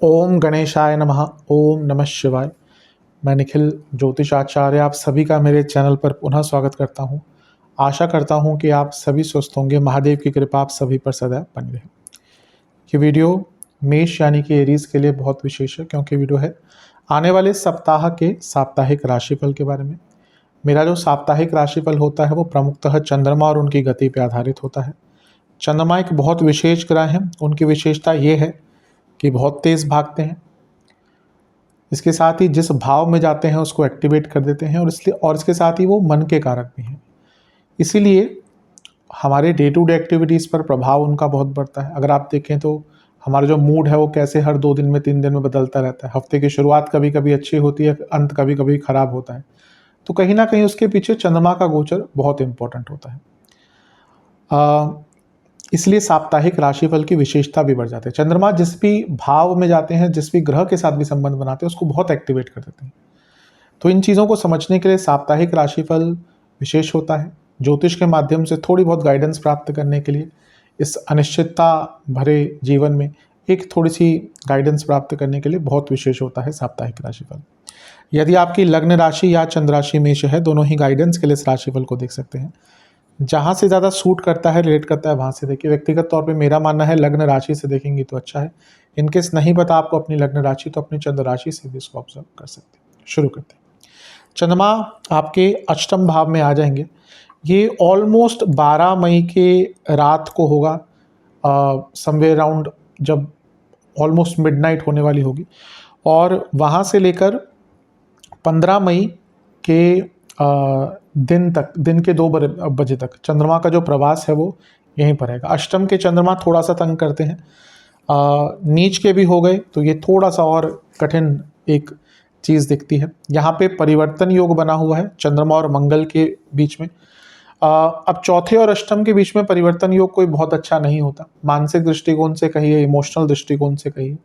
ओम गणेशाय नमः। ओम नमः शिवाय। मैं निखिल ज्योतिष आचार्य आप सभी का मेरे चैनल पर पुनः स्वागत करता हूं। आशा करता हूं कि आप सभी स्वस्थ होंगे। महादेव की कृपा आप सभी पर सदैव बनी रहे। ये वीडियो मेष यानी कि एरीज के लिए बहुत विशेष है, क्योंकि वीडियो है आने वाले सप्ताह के साप्ताहिक राशिफल के बारे में। मेरा जो साप्ताहिक राशिफल होता है वो प्रमुखतः चंद्रमा और उनकी गति पर आधारित होता है। चंद्रमा एक बहुत विशेष ग्रह है। उनकी विशेषता ये है कि बहुत तेज़ भागते हैं। इसके साथ ही जिस भाव में जाते हैं उसको एक्टिवेट कर देते हैं, और इसके साथ ही वो मन के कारक भी हैं। इसीलिए हमारे डे टू डे एक्टिविटीज़ पर प्रभाव उनका बहुत बढ़ता है। अगर आप देखें तो हमारा जो मूड है वो कैसे हर 2 दिन में 3 दिन में बदलता रहता है। हफ्ते की शुरुआत कभी कभी अच्छी होती है, अंत कभी कभी खराब होता है। तो कहीं ना कहीं उसके पीछे चंद्रमा का गोचर बहुत इंपॉर्टेंट होता है। इसलिए साप्ताहिक राशिफल की विशेषता भी बढ़ जाती है। चंद्रमा जिस भी भाव में जाते हैं, जिस भी ग्रह के साथ भी संबंध बनाते हैं, उसको बहुत एक्टिवेट कर देते हैं। तो इन चीज़ों को समझने के लिए साप्ताहिक राशिफल विशेष होता है। ज्योतिष के माध्यम से थोड़ी बहुत गाइडेंस प्राप्त करने के लिए, इस अनिश्चितता भरे जीवन में एक थोड़ी सी गाइडेंस प्राप्त करने के लिए बहुत विशेष होता है साप्ताहिक राशिफल। यदि आपकी लग्न राशि या चंद्र राशि मेष है, दोनों ही गाइडेंस के लिए इस राशिफल को देख सकते हैं। जहाँ से ज़्यादा सूट करता है, रिलेट करता है, वहाँ से देखिए। व्यक्तिगत तौर पे मेरा मानना है लग्न राशि से देखेंगे तो अच्छा है। इनकेस नहीं पता आपको अपनी लग्न राशि, तो अपनी चंद्र राशि से भी इसको ऑब्जर्व कर सकते हैं। शुरू करते हैं। चंद्रमा आपके अष्टम भाव में आ जाएंगे। ये ऑलमोस्ट 12 मई के रात को होगा, समवेयर अराउंड, जब ऑलमोस्ट मिडनाइट होने वाली होगी। और वहाँ से लेकर 15 मई के दिन के 2 बजे तक चंद्रमा का जो प्रवास है वो यहीं पर रहेगा। अष्टम के चंद्रमा थोड़ा सा तंग करते हैं। नीच के भी हो गए तो ये थोड़ा सा और कठिन एक चीज़ दिखती है। यहाँ पे परिवर्तन योग बना हुआ है चंद्रमा और मंगल के बीच में। अब चौथे और अष्टम के बीच में परिवर्तन योग कोई बहुत अच्छा नहीं होता, मानसिक दृष्टिकोण से कहिए, इमोशनल दृष्टिकोण से कहिए।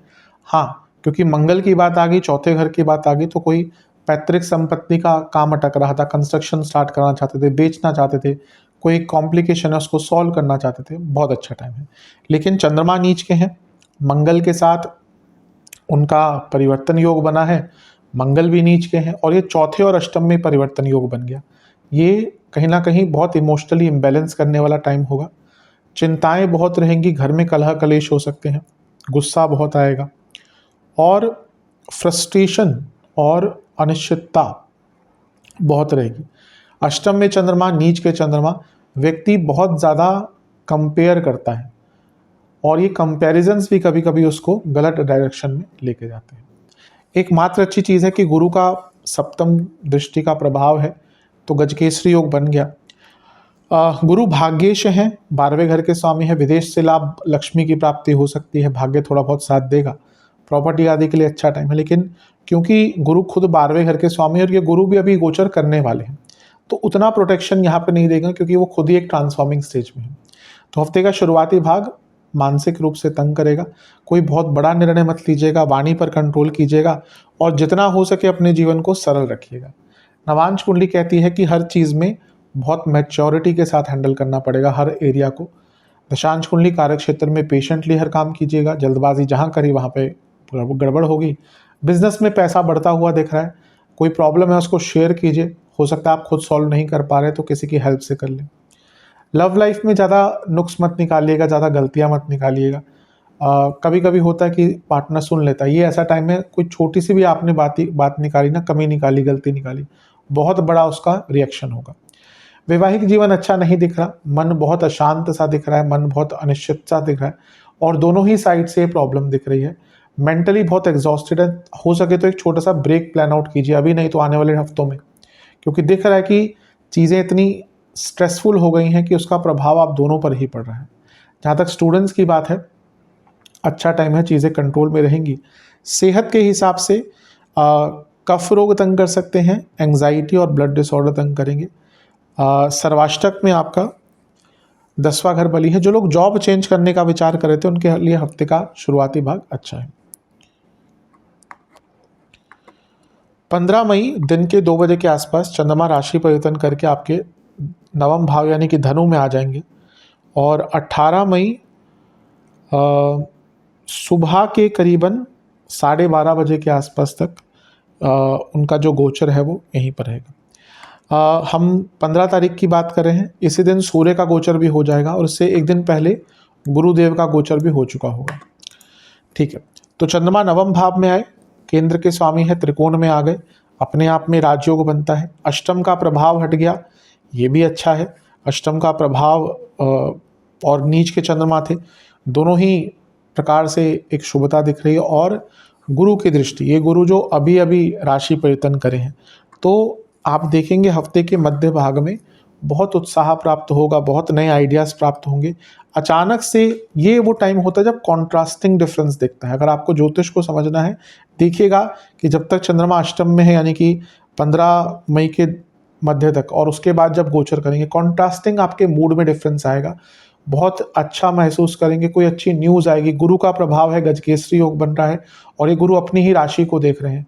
हाँ, क्योंकि मंगल की बात आ गई, चौथे घर की बात आ गई, तो कोई पैतृक संपत्ति का काम अटक रहा था, कंस्ट्रक्शन स्टार्ट करना चाहते थे, बेचना चाहते थे, कोई कॉम्प्लिकेशन है उसको सॉल्व करना चाहते थे, बहुत अच्छा टाइम है। लेकिन चंद्रमा नीच के हैं, मंगल के साथ उनका परिवर्तन योग बना है, मंगल भी नीच के हैं, और ये चौथे और अष्टम में परिवर्तन योग बन गया। ये कहीं ना कहीं बहुत इमोशनली इम्बैलेंस करने वाला टाइम होगा। चिंताएं बहुत रहेंगी, घर में कलह कलेश हो सकते हैं, गुस्सा बहुत आएगा, और फ्रस्ट्रेशन और अनिश्चितता बहुत रहेगी। अष्टम में चंद्रमा, नीच के चंद्रमा, व्यक्ति बहुत ज़्यादा कंपेयर करता है, और ये कंपैरिजंस भी कभी कभी उसको गलत डायरेक्शन में लेके जाते हैं। एकमात्र अच्छी चीज़ है कि गुरु का सप्तम दृष्टि का प्रभाव है, तो गजकेसरी योग बन गया। गुरु भाग्येश हैं, 12वें घर के स्वामी है। विदेश से लाभ, लक्ष्मी की प्राप्ति हो सकती है, भाग्य थोड़ा बहुत साथ देगा, प्रॉपर्टी आदि के लिए अच्छा टाइम है। लेकिन क्योंकि गुरु खुद 12वें घर के स्वामी और ये गुरु भी अभी गोचर करने वाले हैं, तो उतना प्रोटेक्शन यहाँ पे नहीं देगा, क्योंकि वो खुद ही एक ट्रांसफॉर्मिंग स्टेज में है। तो हफ्ते का शुरुआती भाग मानसिक रूप से तंग करेगा। कोई बहुत बड़ा निर्णय मत लीजिएगा, वाणी पर कंट्रोल कीजिएगा, और जितना हो सके अपने जीवन को सरल रखिएगा। नवांश कुंडली कहती है कि हर चीज़ में बहुत मैच्योरिटी के साथ हैंडल करना पड़ेगा हर एरिया को। दशांश कुंडली कार्य क्षेत्र में पेशेंटली हर काम कीजिएगा, जल्दबाजी जहाँ करी वहाँ पे गड़बड़ होगी। बिजनेस में पैसा बढ़ता हुआ दिख रहा है, कोई प्रॉब्लम है उसको शेयर कीजिए, हो सकता है आप खुद सॉल्व नहीं कर पा रहे तो किसी की हेल्प से कर लें। लव लाइफ में ज़्यादा नुक्स मत निकालिएगा, ज़्यादा गलतियाँ मत निकालिएगा। कभी कभी होता है कि पार्टनर सुन लेता है, ये ऐसा टाइम है, कोई छोटी सी भी आपने बात निकाली ना, कमी निकाली, गलती निकाली, बहुत बड़ा उसका रिएक्शन होगा। वैवाहिक जीवन अच्छा नहीं दिख रहा, मन बहुत अशांत सा दिख रहा है, मन बहुत अनिश्चित सा दिख रहा है, और दोनों ही साइड से प्रॉब्लम दिख रही है। मेंटली बहुत एग्जॉस्टेड है। हो सके तो एक छोटा सा ब्रेक प्लान आउट कीजिए, अभी नहीं तो आने वाले हफ्तों में, क्योंकि दिख रहा है कि चीज़ें इतनी स्ट्रेसफुल हो गई हैं कि उसका प्रभाव आप दोनों पर ही पड़ रहा है। जहाँ तक स्टूडेंट्स की बात है, अच्छा टाइम है, चीज़ें कंट्रोल में रहेंगी। सेहत के हिसाब से कफ रोग तंग कर सकते हैं, एंग्जाइटी और ब्लड डिसऑर्डर तंग करेंगे। सर्वाष्टक में आपका 10वां घर बली है। जो लोग जॉब चेंज करने का विचार कर रहे थे उनके लिए हफ्ते का शुरुआती भाग अच्छा है। 15 मई दिन के 2 बजे के आसपास चंद्रमा राशि परिवर्तन करके आपके नवम भाव यानी कि धनु में आ जाएंगे, और 18 मई सुबह के करीबन 12:30 बजे के आसपास तक उनका जो गोचर है वो यहीं पर रहेगा। हम 15 तारीख की बात कर रहे हैं, इसी दिन सूर्य का गोचर भी हो जाएगा और इससे एक दिन पहले गुरुदेव का गोचर भी हो चुका होगा। ठीक है, तो चंद्रमा नवम भाव में आए, केंद्र के स्वामी है, त्रिकोण में आ गए, अपने आप में राजयोग बनता है। अष्टम का प्रभाव हट गया, ये भी अच्छा है। अष्टम का प्रभाव और नीच के चंद्रमा थे, दोनों ही प्रकार से एक शुभता दिख रही है। और गुरु की दृष्टि, ये गुरु जो अभी अभी राशि परिवर्तन करे हैं, तो आप देखेंगे हफ्ते के मध्य भाग में बहुत उत्साह प्राप्त होगा, बहुत नए आइडियाज़ प्राप्त होंगे। अचानक से ये वो टाइम होता है जब कॉन्ट्रास्टिंग डिफरेंस दिखता है। अगर आपको ज्योतिष को समझना है, देखिएगा कि जब तक चंद्रमा अष्टम में है, यानी कि 15 मई के मध्य तक, और उसके बाद जब गोचर करेंगे, कॉन्ट्रास्टिंग आपके मूड में डिफरेंस आएगा, बहुत अच्छा महसूस करेंगे, कोई अच्छी न्यूज़ आएगी। गुरु का प्रभाव है, गजकेसरी योग बन रहा है और ये गुरु अपनी ही राशि को देख रहे हैं,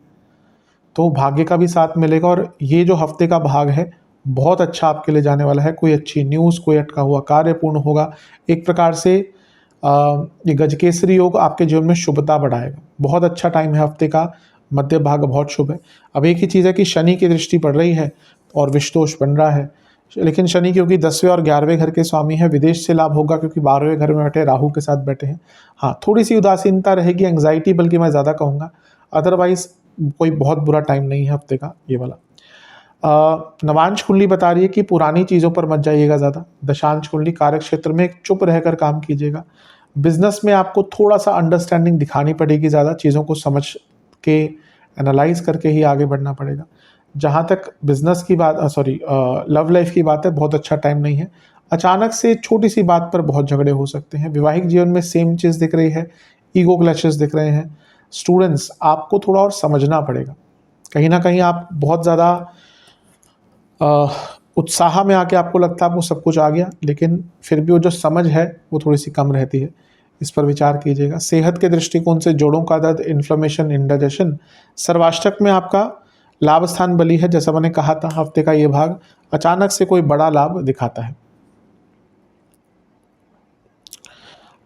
तो भाग्य का भी साथ मिलेगा। और ये जो हफ्ते का भाग है बहुत अच्छा आपके लिए जाने वाला है। कोई अच्छी न्यूज़, कोई अटका हुआ कार्य पूर्ण होगा। एक प्रकार से ये गजकेसरी योग आपके जीवन में शुभता बढ़ाएगा। बहुत अच्छा टाइम है, हफ्ते का मध्य भाग बहुत शुभ है। अब एक ही चीज़ है कि शनि की दृष्टि पड़ रही है और विषदोष बन रहा है, लेकिन शनि क्योंकि 10वें और 11वें घर के स्वामी है, विदेश से लाभ होगा क्योंकि 12वें घर में बैठे राहु के साथ बैठे हैं। हाँ, थोड़ी सी उदासीनता रहेगी, एंग्जाइटी बल्कि मैं ज़्यादा कहूँगा, अदरवाइज कोई बहुत बुरा टाइम नहीं है हफ्ते का ये वाला। नवांश कुंडली बता रही है कि पुरानी चीज़ों पर मत जाइएगा ज़्यादा। दशांश कुंडली, कार्य क्षेत्र में चुप रहकर काम कीजिएगा। बिजनेस में आपको थोड़ा सा अंडरस्टैंडिंग दिखानी पड़ेगी, ज़्यादा चीज़ों को समझ के एनालाइज करके ही आगे बढ़ना पड़ेगा। जहाँ तक बिजनेस की बात, लव लाइफ की बात है, बहुत अच्छा टाइम नहीं है। अचानक से छोटी सी बात पर बहुत झगड़े हो सकते हैं। वैवाहिक जीवन में सेम चीज़ दिख रही है, ईगो क्लैशेस दिख रहे हैं। स्टूडेंट्स, आपको थोड़ा और समझना पड़ेगा। कहीं ना कहीं आप बहुत ज़्यादा उत्साह में आके आपको लगता है आपको सब कुछ आ गया, लेकिन फिर भी वो जो समझ है वो थोड़ी सी कम रहती है। इस पर विचार कीजिएगा। सेहत के दृष्टिकोण से जोड़ों का दर्द, इन्फ्लेमेशन, इंडाइजेशन। सर्वाष्टक में आपका लाभ स्थान बली है, जैसा मैंने कहा था, हफ्ते का ये भाग अचानक से कोई बड़ा लाभ दिखाता है।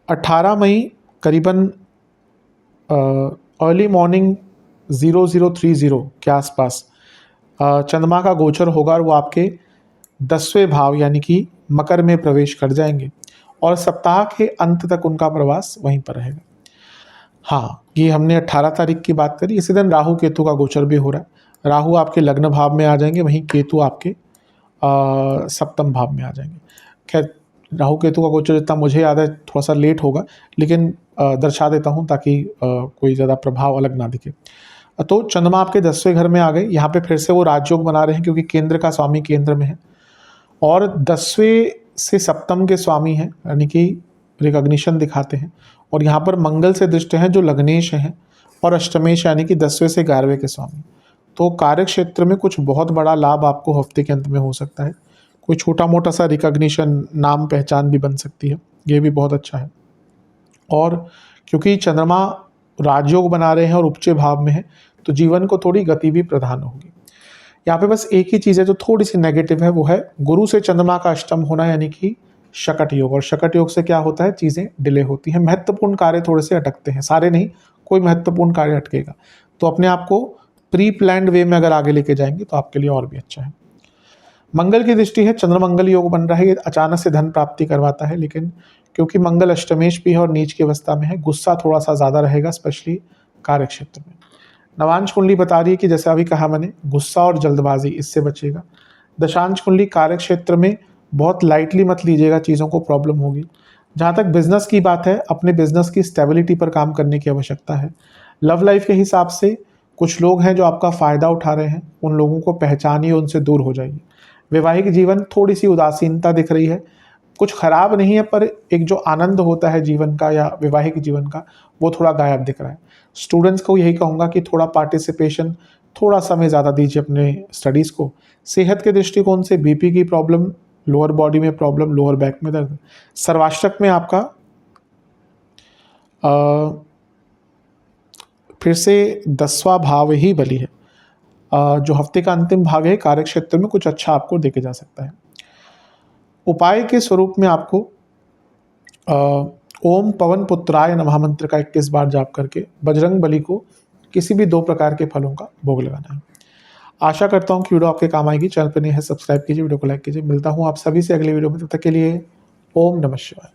18 मई करीबन अर्ली मॉर्निंग 0030 के आसपास चंद्रमा का गोचर होगा और वो आपके 10वें भाव यानी कि मकर में प्रवेश कर जाएंगे और सप्ताह के अंत तक उनका प्रवास वहीं पर रहेगा। हाँ, ये हमने 18 तारीख की बात करी। इसी दिन राहु केतु का गोचर भी हो रहा है। राहु आपके लग्न भाव में आ जाएंगे, वहीं केतु आपके सप्तम भाव में आ जाएंगे। खैर, राहु केतु का गोचर जितना मुझे याद है थोड़ा सा लेट होगा, लेकिन दर्शा देता हूँ ताकि कोई ज़्यादा प्रभाव अलग ना दिखे। तो चंद्रमा आपके 10वें घर में आ गए। यहाँ पे फिर से वो राजयोग बना रहे हैं क्योंकि केंद्र का स्वामी केंद्र में है और 10वें से सप्तम के स्वामी हैं, यानी कि रिकॉग्निशन दिखाते हैं। और यहाँ पर मंगल से दृष्ट हैं जो लग्नेश हैं और अष्टमेश यानी कि 10वें से 11वें के स्वामी। तो कार्य क्षेत्र में कुछ बहुत बड़ा लाभ आपको हफ्ते के अंत में हो सकता है। कोई छोटा मोटा सा रिकॉग्निशन, नाम पहचान भी बन सकती है, ये भी बहुत अच्छा है। और क्योंकि चंद्रमा राजयोग बना रहे हैं और उपचे भाव में है, तो जीवन को थोड़ी गति भी प्रदान होगी। यहाँ पे बस एक ही चीज़ है जो थोड़ी सी नेगेटिव है, वो है गुरु से चंद्रमा का अष्टम होना, यानी कि शकट योग। और शकट योग से क्या होता है, चीज़ें डिले होती हैं, महत्वपूर्ण कार्य थोड़े से अटकते हैं। सारे नहीं, कोई महत्वपूर्ण कार्य अटकेगा। तो अपने आप को प्री प्लान्ड वे में अगर आगे लेके जाएंगे तो आपके लिए और भी अच्छा है। मंगल की दृष्टि है, चंद्रमंगल योग बन रहा है। ये अचानक से धन प्राप्ति करवाता है, लेकिन क्योंकि मंगल अष्टमेश भी है और नीच की अवस्था में है, गुस्सा थोड़ा सा ज़्यादा रहेगा, स्पेशली कार्य क्षेत्र में। नवांश कुंडली बता रही है कि जैसे अभी कहा मैंने, गुस्सा और जल्दबाजी, इससे बचेगा। दशांश कुंडली, कार्य क्षेत्र में बहुत लाइटली मत लीजिएगा चीज़ों को, प्रॉब्लम होगी। जहाँ तक बिजनेस की बात है, अपने बिजनेस की स्टेबिलिटी पर काम करने की आवश्यकता है। लव लाइफ के हिसाब से कुछ लोग हैं जो आपका फ़ायदा उठा रहे हैं, उन लोगों को पहचानिए, उनसे दूर हो जाइए। वैवाहिक जीवन, थोड़ी सी उदासीनता दिख रही है, कुछ खराब नहीं है, पर एक जो आनंद होता है जीवन का या वैवाहिक जीवन का, वो थोड़ा गायब दिख रहा है। स्टूडेंट्स को यही कहूँगा कि थोड़ा पार्टिसिपेशन, थोड़ा समय ज़्यादा दीजिए अपने स्टडीज़ को। सेहत के दृष्टिकोण से बीपी की प्रॉब्लम, लोअर बॉडी में प्रॉब्लम, लोअर बैक में दर्द। सर्वाष्टक में आपका फिर से 10वां भाव ही बली है। जो हफ्ते का अंतिम भाग है, कार्य क्षेत्र में कुछ अच्छा आपको देखे जा सकता है। उपाय के स्वरूप में आपको ओम पवन पुत्राय नमः मंत्र का 21 बार जाप करके बजरंग बली को किसी भी 2 प्रकार के फलों का भोग लगाना है। आशा करता हूँ कि वीडियो आपके काम आएगी। चैनल पर नए हैं सब्सक्राइब कीजिए, वीडियो को लाइक कीजिए। मिलता हूँ आप सभी से अगली वीडियो में, तब तक के लिए ओम नमः शिवाय।